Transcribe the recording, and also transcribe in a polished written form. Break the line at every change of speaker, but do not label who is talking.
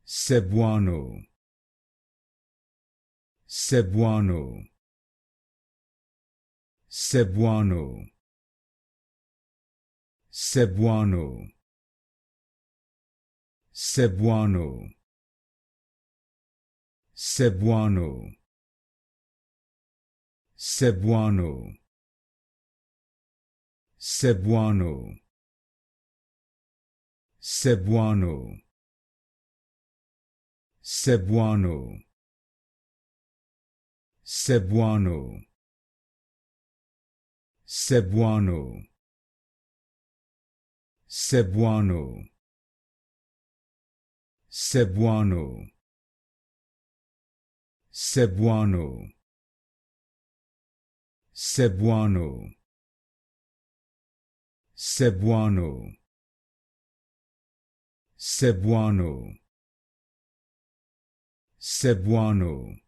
Cebuano, Cebuano, Cebuano, Cebuano, Cebuano, Cebuano, Cebuano, Cebuano, Cebuano, Cebuano, Cebuano, Cebuano, Cebuano, Cebuano, Cebuano, Cebuano, Cebuano, Cebuano, Cebuano,